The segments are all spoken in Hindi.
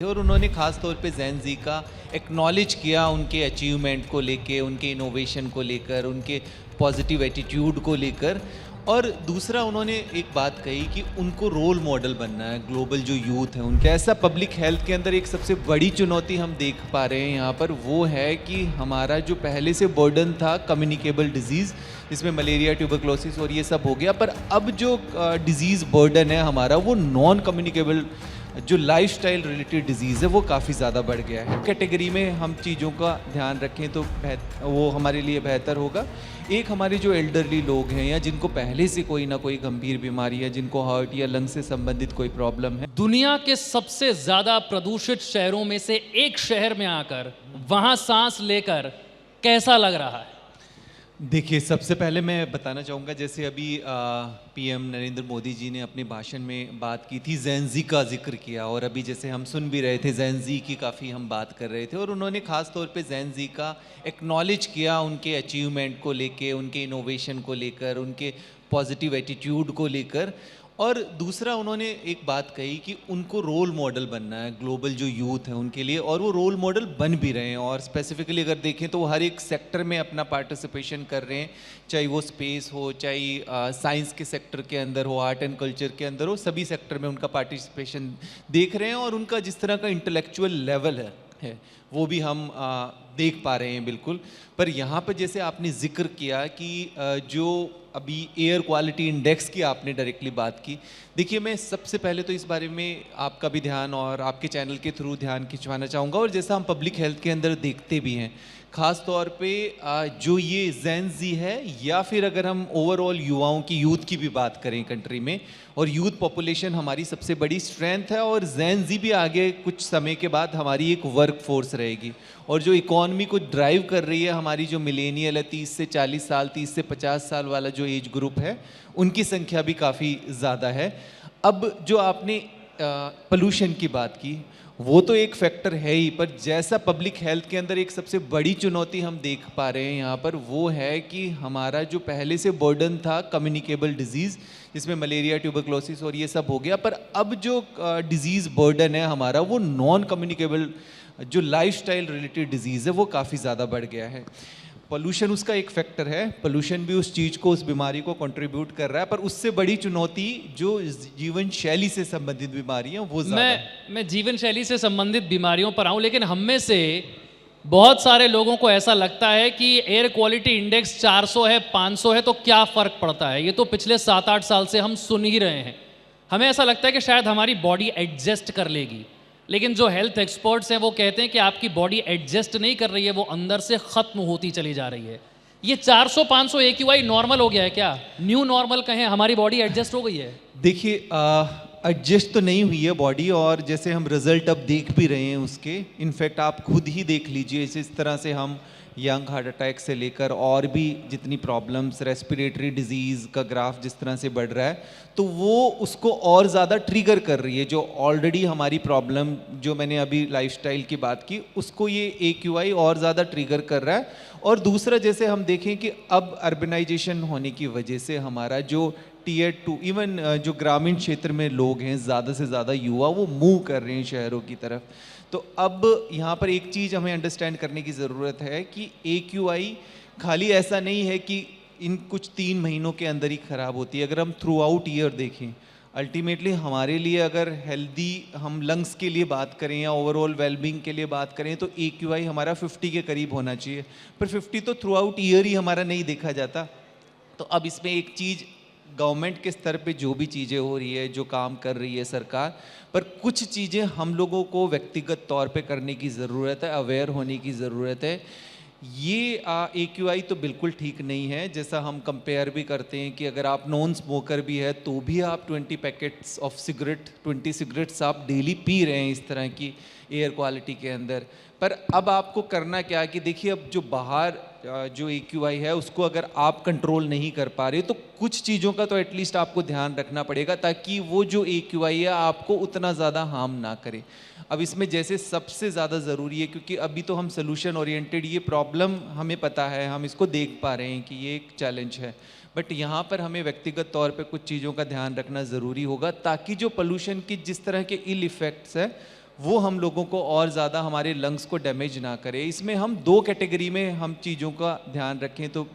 और उन्होंने ख़ास तौर पे जैन जी का एक्नॉलेज किया उनके अचीवमेंट को लेके, उनके इनोवेशन को लेकर, उनके पॉजिटिव एटीट्यूड को लेकर। और दूसरा उन्होंने एक बात कही कि उनको रोल मॉडल बनना है ग्लोबल जो यूथ है उनके। ऐसा पब्लिक हेल्थ के अंदर एक सबसे बड़ी चुनौती हम देख पा रहे हैं यहाँ पर, वो है कि हमारा जो पहले से बर्डन था कम्युनिकेबल डिजीज़, इसमें मलेरिया, ट्यूबरक्लोसिस और ये सब हो गया, पर अब जो डिजीज़ बर्डन है हमारा वो नॉन कम्युनिकेबल जो लाइफस्टाइल रिलेटेड डिजीज़ है वो काफ़ी ज़्यादा बढ़ गया है। कैटेगरी में हम चीज़ों का ध्यान रखें तो वो हमारे लिए बेहतर होगा। एक हमारे जो एल्डरली लोग हैं या जिनको पहले से कोई ना कोई गंभीर बीमारी है, जिनको हार्ट या लंग से संबंधित कोई प्रॉब्लम है। दुनिया के सबसे ज्यादा प्रदूषित शहरों में से एक शहर में आकर वहां सांस लेकर कैसा लग रहा है? देखिए, सबसे पहले मैं बताना चाहूँगा, जैसे अभी पीएम नरेंद्र मोदी जी ने अपने भाषण में बात की थी, जैन जी का जिक्र किया, और अभी जैसे हम सुन भी रहे थे जैन जी की काफ़ी हम बात कर रहे थे, और उन्होंने ख़ास तौर पे जैन जी का एक्नॉलेज किया उनके अचीवमेंट को लेके, उनके इनोवेशन को लेकर, उनके पॉजिटिव एटीट्यूड को लेकर। और दूसरा उन्होंने एक बात कही कि उनको रोल मॉडल बनना है ग्लोबल जो यूथ है उनके लिए, और वो रोल मॉडल बन भी रहे हैं। और स्पेसिफिकली अगर देखें तो वो हर एक सेक्टर में अपना पार्टिसिपेशन कर रहे हैं, चाहे वो स्पेस हो, चाहे साइंस के सेक्टर के अंदर हो, आर्ट एंड कल्चर के अंदर हो, सभी सेक्टर में उनका पार्टिसिपेशन देख रहे हैं। और उनका जिस तरह का इंटेलेक्चुअल लेवल है वो भी हम देख पा रहे हैं बिल्कुल। पर यहाँ पर जैसे आपने जिक्र किया कि जो अभी एयर क्वालिटी इंडेक्स की आपने डायरेक्टली बात की, देखिए मैं सबसे पहले तो इस बारे में आपका भी ध्यान और आपके चैनल के थ्रू ध्यान खिंचवाना चाहूँगा। और जैसा हम पब्लिक हेल्थ के अंदर देखते भी हैं, ख़ास तौर पे जो ये जैन जी है, या फिर अगर हम ओवरऑल युवाओं की, यूथ की भी बात करें कंट्री में, और यूथ पॉपुलेशन हमारी सबसे बड़ी स्ट्रेंथ है, और जैन जी भी आगे कुछ समय के बाद हमारी एक वर्क फोर्स रहेगी। और जो इकॉनमी को ड्राइव कर रही है हमारी जो मिलेनियल है, 30 से 40 साल, 30 से 50 साल वाला जो एज ग्रुप है, उनकी संख्या भी काफ़ी ज़्यादा है। अब जो आपने पोल्यूशन की बात की, वो तो एक फैक्टर है ही, पर जैसा पब्लिक हेल्थ के अंदर एक सबसे बड़ी चुनौती हम देख पा रहे हैं यहाँ पर, वो है कि हमारा जो पहले से बर्डन था कम्युनिकेबल डिजीज़, जिसमें मलेरिया, ट्यूबरक्लोसिस और ये सब हो गया, पर अब जो डिजीज़ बर्डन है हमारा वो नॉन कम्युनिकेबल जो लाइफस्टाइल रिलेटेड डिजीज़ है वो काफ़ी ज़्यादा बढ़ गया है। पोल्यूशन उसका एक फैक्टर है, पोल्यूशन भी उस चीज़ को, उस बीमारी को कंट्रीब्यूट कर रहा है, पर उससे बड़ी चुनौती जो जीवन शैली से संबंधित बीमारियां वो ज़्यादा। मैं जीवन शैली से संबंधित बीमारियों पर आऊं, लेकिन हम में से बहुत सारे लोगों को ऐसा लगता है कि एयर क्वालिटी इंडेक्स 400 है, 500 है तो क्या फ़र्क पड़ता है। ये तो पिछले 7-8 साल से हम सुन ही रहे हैं। हमें ऐसा लगता है कि शायद हमारी बॉडी एडजस्ट कर लेगी, लेकिन जो हेल्थ एक्सपर्ट्स हैं वो कहते हैं कि आपकी बॉडी एडजस्ट नहीं कर रही है, वो अंदर से ख़त्म होती चली जा रही है। ये 400-500 AQI नॉर्मल हो गया है क्या? न्यू नॉर्मल कहें, हमारी बॉडी एडजस्ट हो गई है? देखिए, एडजस्ट तो नहीं हुई है बॉडी, और जैसे हम रिजल्ट अब देख भी रहे हैं उसके, इनफैक्ट आप खुद ही देख लीजिए, इस तरह से हम यंग हार्ट अटैक से लेकर और भी जितनी प्रॉब्लम्स, रेस्पिरेटरी डिजीज़ का ग्राफ जिस तरह से बढ़ रहा है, तो वो उसको और ज़्यादा ट्रिगर कर रही है। जो ऑलरेडी हमारी प्रॉब्लम, जो मैंने अभी लाइफस्टाइल की बात की, उसको ये AQI और ज़्यादा ट्रिगर कर रहा है। और दूसरा, जैसे हम देखें कि अब अर्बनाइजेशन होने की वजह से हमारा जो Tier 2, इवन जो ग्रामीण क्षेत्र में लोग हैं, ज़्यादा से ज़्यादा युवा वो मूव कर रहे हैं शहरों की तरफ। तो अब यहाँ पर एक चीज़ हमें अंडरस्टैंड करने की ज़रूरत है कि AQI खाली ऐसा नहीं है कि इन कुछ 3 महीनों के अंदर ही ख़राब होती है। अगर हम थ्रू आउट ईयर देखें, अल्टीमेटली हमारे लिए अगर हेल्दी, हम लंग्स के लिए बात करें या ओवरऑल वेलबींग के लिए बात करें, तो AQI हमारा 50 के करीब होना चाहिए, पर 50 तो थ्रू आउट ईयर ही हमारा नहीं देखा जाता। तो अब इसमें एक चीज़, गवर्नमेंट के स्तर पे जो भी चीज़ें हो रही है, जो काम कर रही है सरकार, पर कुछ चीज़ें हम लोगों को व्यक्तिगत तौर पे करने की ज़रूरत है, अवेयर होने की ज़रूरत है। ये AQI तो बिल्कुल ठीक नहीं है। जैसा हम कंपेयर भी करते हैं कि अगर आप नॉन स्मोकर भी है तो भी आप 20 पैकेट्स ऑफ सिगरेट, 20 सिगरेट्स आप डेली पी रहे हैं इस तरह की एयर क्वालिटी के अंदर। पर अब आपको करना क्या है कि देखिए, अब जो बाहर जो AQI है उसको अगर आप कंट्रोल नहीं कर पा रहे, तो कुछ चीज़ों का तो एटलीस्ट आपको ध्यान रखना पड़ेगा, ताकि वो जो AQI है आपको उतना ज़्यादा हार्म ना करे। अब इसमें जैसे सबसे ज़्यादा ज़रूरी है, क्योंकि अभी तो हम सोल्यूशन ओरिएंटेड, ये प्रॉब्लम हमें पता है, हम इसको देख पा रहे हैं कि ये एक चैलेंज है, बट यहाँ पर हमें व्यक्तिगत तौर पे कुछ चीज़ों का ध्यान रखना ज़रूरी होगा, ताकि जो पोल्यूशन की जिस तरह के इल इफ़ेक्ट्स है वो हम लोगों को और ज़्यादा हमारे लंग्स को डैमेज ना करे। इसमें हम दो कैटेगरी में हम चीज़ों का ध्यान रखें तो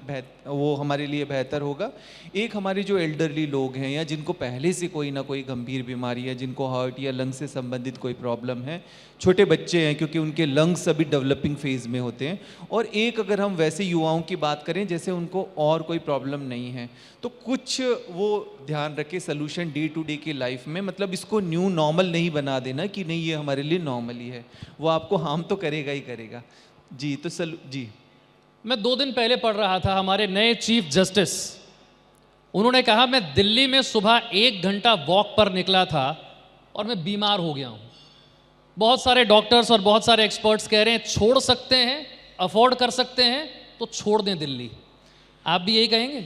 वो हमारे लिए बेहतर होगा। एक हमारे जो एल्डरली लोग हैं या जिनको पहले से कोई ना कोई गंभीर बीमारी है, जिनको हार्ट या लंग्स से संबंधित कोई प्रॉब्लम है, छोटे बच्चे हैं क्योंकि उनके लंग्स अभी डेवलपिंग फेज़ में होते हैं, और एक अगर हम वैसे युवाओं की बात करें जैसे उनको और कोई प्रॉब्लम नहीं है, तो कुछ वो ध्यान रखे सलूशन डे टू डे की लाइफ में। मतलब इसको न्यू नॉर्मल नहीं बना देना कि नहीं ये हमारे लिए नॉर्मल ही है, वो आपको हार्म तो करेगा ही करेगा। जी तो जी मैं 2 दिन पहले पढ़ रहा था, हमारे नए चीफ जस्टिस, उन्होंने कहा मैं दिल्ली में सुबह 1 घंटा वॉक पर निकला था और मैं बीमार हो गया हूँ। बहुत सारे डॉक्टर्स और बहुत सारे एक्सपर्ट्स कह रहे हैं छोड़ सकते हैं, अफोर्ड कर सकते हैं तो छोड़ दें दिल्ली। आप भी यही कहेंगे?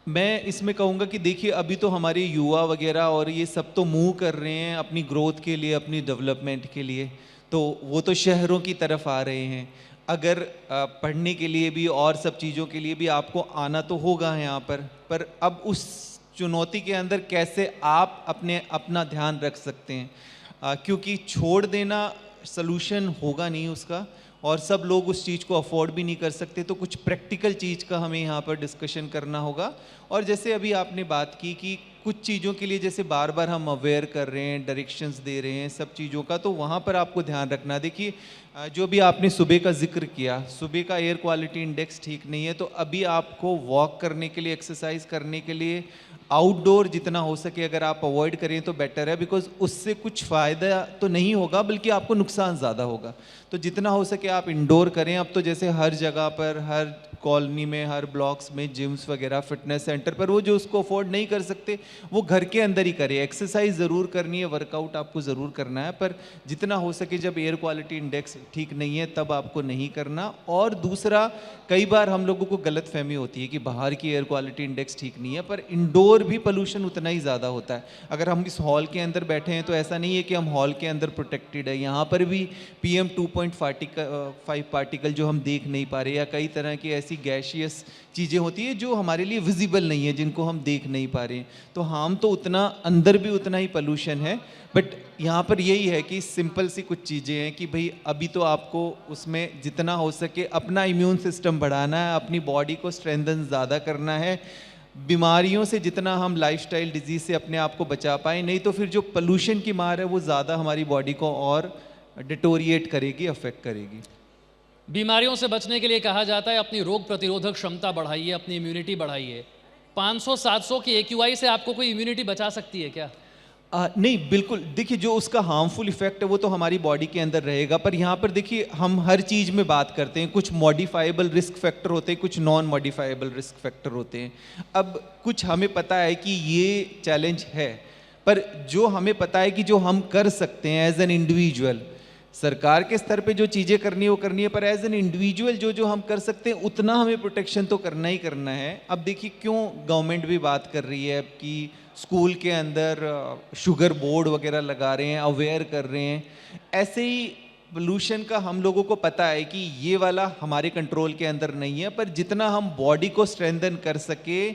मैं इसमें कहूँगा कि देखिए अभी तो हमारे युवा वगैरह और ये सब तो मूव कर रहे हैं अपनी ग्रोथ के लिए, अपनी डेवलपमेंट के लिए, तो वो तो शहरों की तरफ आ रहे हैं। अगर पढ़ने के लिए भी और सब चीज़ों के लिए भी आपको आना तो होगा यहाँ पर अब उस चुनौती के अंदर कैसे आप अपना ध्यान रख सकते हैं, क्योंकि छोड़ देना सलूशन होगा नहीं उसका, और सब लोग उस चीज़ को अफोर्ड भी नहीं कर सकते। तो कुछ प्रैक्टिकल चीज़ का हमें यहाँ पर डिस्कशन करना होगा। और जैसे अभी आपने बात की कि कुछ चीज़ों के लिए जैसे बार बार हम अवेयर कर रहे हैं, डायरेक्शंस दे रहे हैं सब चीज़ों का, तो वहाँ पर आपको ध्यान रखना। देखिए जो भी आपने सुबह का जिक्र किया, सुबह का एयर क्वालिटी इंडेक्स ठीक नहीं है, तो अभी आपको वॉक करने के लिए, एक्सरसाइज करने के लिए आउटडोर जितना हो सके अगर आप अवॉइड करें तो बेटर है, बिकॉज उससे कुछ फ़ायदा तो नहीं होगा बल्कि आपको नुकसान ज़्यादा होगा। तो जितना हो सके आप इंडोर करें। अब तो जैसे हर जगह पर, हर कॉलोनी में, हर ब्लॉक्स में जिम्स वगैरह, फिटनेस सेंटर पर, वो जो उसको अफोर्ड नहीं कर सकते वो घर के अंदर ही करें। एक्सरसाइज ज़रूर करनी है, वर्कआउट आपको ज़रूर करना है, पर जितना हो सके जब एयर क्वालिटी इंडेक्स ठीक नहीं है तब आपको नहीं करना। और दूसरा, कई बार हम लोगों को गलतफहमी होती है कि बाहर की एयर क्वालिटी इंडेक्स ठीक नहीं है, पर इंडोर भी पोल्यूशन उतना ही ज़्यादा होता है। अगर हम इस हॉल के अंदर बैठे हैं तो ऐसा नहीं है कि हम हॉल के अंदर प्रोटेक्टेड है, यहाँ पर भी PM 2.5 पार्टिकल जो हम देख नहीं पा रहे, या कई तरह की ऐसी गैशियस चीज़ें होती है जो हमारे लिए विजिबल नहीं है, जिनको हम देख नहीं पा रहे हैं। तो हम तो उतना अंदर भी उतना ही पोल्यूशन है। बट यहाँ पर यही है कि सिंपल सी कुछ चीज़ें हैं कि भाई अभी तो आपको उसमें जितना हो सके अपना इम्यून सिस्टम बढ़ाना है, अपनी बॉडी को स्ट्रेंथन ज़्यादा करना है, बीमारियों से जितना हम लाइफस्टाइल डिजीज़ से अपने आप को बचा पाएँ, नहीं तो फिर जो पोल्यूशन की मार है वो ज़्यादा हमारी बॉडी को और डिटोरिएट करेगी, अफेक्ट करेगी। बीमारियों से बचने के लिए कहा जाता है अपनी रोग प्रतिरोधक क्षमता बढ़ाइए, अपनी इम्यूनिटी बढ़ाइए। 500-700 की AQI से आपको कोई इम्यूनिटी बचा सकती है क्या? नहीं, बिल्कुल। देखिए जो उसका हार्मफुल इफेक्ट है वो तो हमारी बॉडी के अंदर रहेगा, पर यहाँ पर देखिए हम हर चीज़ में बात करते हैं, कुछ मॉडिफाइबल रिस्क फैक्टर होते हैं, कुछ नॉन मॉडिफाइबल रिस्क फैक्टर होते हैं। अब कुछ हमें पता है कि ये चैलेंज है, पर जो हमें पता है कि जो हम कर सकते हैं एज एन इंडिविजुअल, सरकार के स्तर पे जो चीज़ें करनी है वो करनी है, पर एज एन इंडिविजुअल जो हम कर सकते हैं उतना हमें प्रोटेक्शन तो करना ही करना है। अब देखिए क्यों गवर्नमेंट भी बात कर रही है कि स्कूल के अंदर शुगर बोर्ड वगैरह लगा रहे हैं, अवेयर कर रहे हैं। ऐसे ही पोल्यूशन का हम लोगों को पता है कि ये वाला हमारे कंट्रोल के अंदर नहीं है, पर जितना हम बॉडी को स्ट्रेंथन कर सके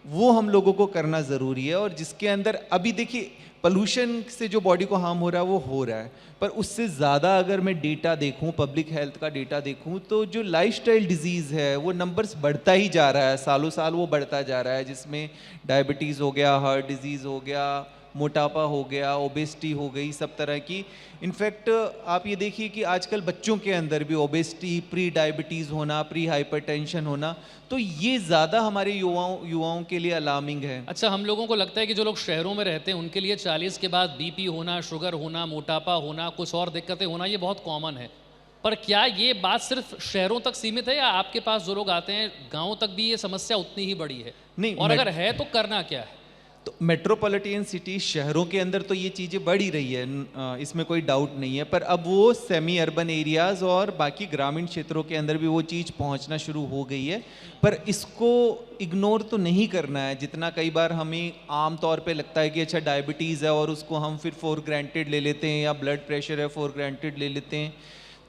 वो हम लोगों को करना ज़रूरी है। और जिसके अंदर अभी देखिए पोल्यूशन से जो बॉडी को हार्म हो रहा है वो हो रहा है, पर उससे ज़्यादा अगर मैं डेटा देखूं, पब्लिक हेल्थ का डेटा देखूं, तो जो लाइफस्टाइल डिजीज़ है वो नंबर्स बढ़ता ही जा रहा है, सालों साल वो बढ़ता जा रहा है, जिसमें डायबिटीज़ हो गया, हार्ट डिजीज़ हो गया, मोटापा हो गया, ओबेसिटी हो गई, सब तरह की। इनफैक्ट आप ये देखिए कि आजकल बच्चों के अंदर भी ओबेसिटी, प्री डायबिटीज़ होना, प्री हाइपरटेंशन होना, तो ये ज़्यादा हमारे युवाओं के लिए अलार्मिंग है। अच्छा, हम लोगों को लगता है कि जो लोग शहरों में रहते हैं उनके लिए 40 के बाद BP होना, शुगर होना, मोटापा होना, कुछ और दिक्कतें होना ये बहुत कॉमन है, पर क्या ये बात सिर्फ शहरों तक सीमित है या आपके पास जो लोग आते हैं गाँव तक भी ये समस्या उतनी ही बड़ी है? नहीं, और अगर है तो करना क्या है? तो मेट्रोपॉलिटन सिटी शहरों के अंदर तो ये चीज़ें बढ़ ही रही है, इसमें कोई डाउट नहीं है, पर अब वो सेमी अर्बन एरियाज़ और बाकी ग्रामीण क्षेत्रों के अंदर भी वो चीज़ पहुंचना शुरू हो गई है। पर इसको इग्नोर तो नहीं करना है, जितना कई बार हमें आम तौर पे लगता है कि अच्छा डायबिटीज़ है और उसको हम फिर फॉर ग्रांटेड ले लेते हैं, या ब्लड प्रेशर है फॉर ग्रांटेड ले लेते हैं।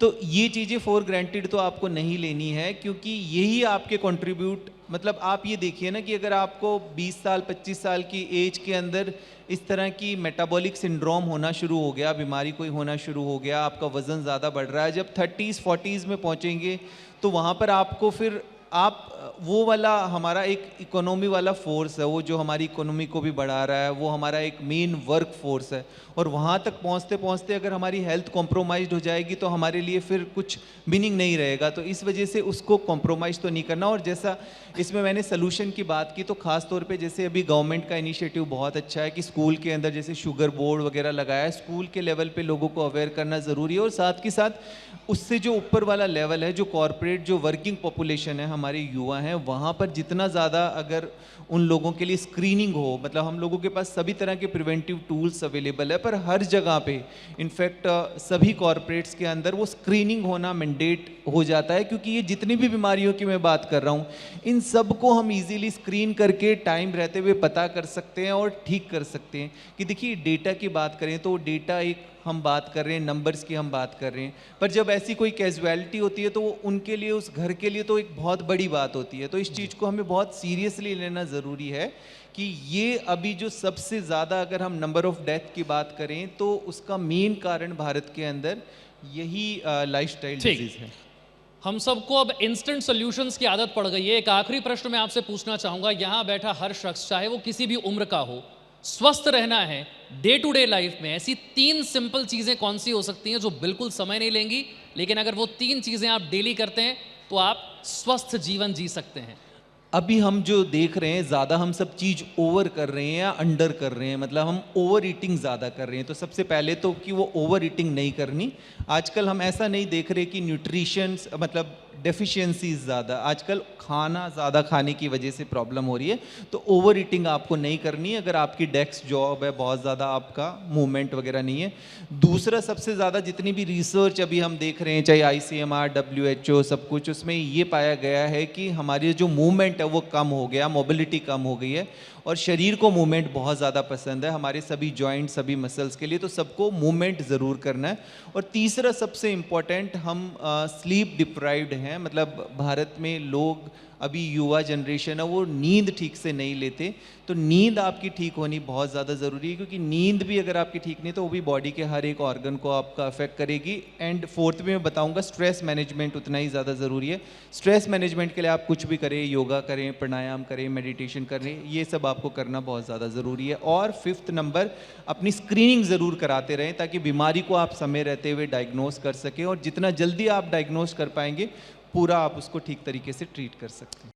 तो ये चीज़ें फॉर ग्रांटेड तो आपको नहीं लेनी है, क्योंकि यही आपके कंट्रीब्यूट, मतलब आप ये देखिए ना कि अगर आपको 20 साल 25 साल की एज के अंदर इस तरह की मेटाबॉलिक सिंड्रोम होना शुरू हो गया, बीमारी कोई होना शुरू हो गया, आपका वज़न ज़्यादा बढ़ रहा है, जब 30s 40s में पहुँचेंगे तो वहाँ पर आपको फिर आप वो वाला हमारा एक इकोनॉमी वाला फोर्स है, वो जो हमारी इकोनॉमी को भी बढ़ा रहा है, वो हमारा एक मेन वर्क फोर्स है, और वहाँ तक पहुँचते पहुँचते अगर हमारी हेल्थ कॉम्प्रोमाइज़ हो जाएगी तो हमारे लिए फिर कुछ मीनिंग नहीं रहेगा। तो इस वजह से उसको कॉम्प्रोमाइज़ तो नहीं करना। और जैसा इसमें मैंने सलूशन की बात की, तो ख़ास तौर पे जैसे अभी गवर्नमेंट का इनिशिएटिव बहुत अच्छा है कि स्कूल के अंदर जैसे शुगर बोर्ड वगैरह लगाया है, स्कूल के लेवल पे लोगों को अवेयर करना ज़रूरी है। और साथ के साथ उससे जो ऊपर वाला लेवल है, जो कॉरपोरेट जो वर्किंग पॉपुलेशन है, हमारे युवा हैं, वहाँ पर जितना ज़्यादा अगर उन लोगों के लिए स्क्रीनिंग हो, मतलब हम लोगों के पास सभी तरह के प्रिवेंटिव टूल्स अवेलेबल है, पर हर जगह पे इनफैक्ट सभी कॉरपोरेट्स के अंदर वो स्क्रीनिंग होना मैंडेट हो जाता है, क्योंकि ये जितनी भी बीमारियों की मैं बात कर रहा हूँ, इन सब को हम इजीली स्क्रीन करके टाइम रहते हुए पता कर सकते हैं और ठीक कर सकते हैं। कि देखिए डेटा की बात करें तो डेटा एक हम बात कर रहे हैं, नंबर्स की हम बात कर रहे हैं, पर जब ऐसी कोई कैजुअलिटी होती है तो वो उनके लिए, उस घर के लिए तो एक बहुत बड़ी बात होती है। तो इस चीज़ को हमें बहुत सीरियसली लेना ज़रूरी है कि ये अभी जो सबसे ज़्यादा अगर हम नंबर ऑफ डेथ की बात करें तो उसका मेन कारण भारत के अंदर यही लाइफस्टाइल डिजीज़ है। हम सबको अब इंस्टेंट सॉल्यूशंस की आदत पड़ गई है। एक आखिरी प्रश्न मैं आपसे पूछना चाहूंगा, यहाँ बैठा हर शख्स, चाहे वो किसी भी उम्र का हो, स्वस्थ रहना है डे टू डे लाइफ में, ऐसी 3 सिंपल चीज़ें कौन सी हो सकती हैं जो बिल्कुल समय नहीं लेंगी, लेकिन अगर वो 3 चीज़ें आप डेली करते हैं तो आप स्वस्थ जीवन जी सकते हैं? अभी हम जो देख रहे हैं, ज़्यादा हम सब चीज़ ओवर कर रहे हैं या अंडर कर रहे हैं, मतलब हम ओवर ईटिंग ज़्यादा कर रहे हैं। तो सबसे पहले तो कि वो ओवर ईटिंग नहीं करनी। आजकल हम ऐसा नहीं देख रहे कि न्यूट्रिशंस मतलब डेफिशिएंसीज ज़्यादा, आजकल खाना ज़्यादा खाने की वजह से प्रॉब्लम हो रही है। तो ओवर ईटिंग आपको नहीं करनी है अगर आपकी डेस्क जॉब है, बहुत ज़्यादा आपका मूवमेंट वगैरह नहीं है। दूसरा, सबसे ज़्यादा जितनी भी रिसर्च अभी हम देख रहे हैं, चाहे ICMR, WHO, सब कुछ, उसमें ये पाया गया है कि हमारी जो मूवमेंट है वो कम हो गया, मोबिलिटी कम हो गई है, और शरीर को मूवमेंट बहुत ज़्यादा पसंद है हमारे सभी जॉइंट, सभी मसल्स के लिए। तो सबको मूवमेंट ज़रूर करना है। और तीसरा सबसे इम्पॉर्टेंट, हम स्लीप डिप्राइव्ड हैं, मतलब भारत में लोग, अभी युवा जनरेशन है, वो नींद ठीक से नहीं लेते। तो नींद आपकी ठीक होनी बहुत ज़्यादा ज़रूरी है, क्योंकि नींद भी अगर आपकी ठीक नहीं तो वो भी बॉडी के हर एक ऑर्गन को आपका अफेक्ट करेगी। एंड फोर्थ में मैं बताऊंगा, स्ट्रेस मैनेजमेंट उतना ही ज़्यादा ज़रूरी है। स्ट्रेस मैनेजमेंट के लिए आप कुछ भी करें, योगा करें, प्राणायाम करें, मेडिटेशन करें, ये सब आपको करना बहुत ज़्यादा ज़रूरी है। और 5th नंबर, अपनी स्क्रीनिंग ज़रूर कराते रहें ताकि बीमारी को आप समय रहते हुए डायग्नोस कर सकें, और जितना जल्दी आप डायग्नोस कर पाएंगे, पूरा आप उसको ठीक तरीके से ट्रीट कर सकते हैं।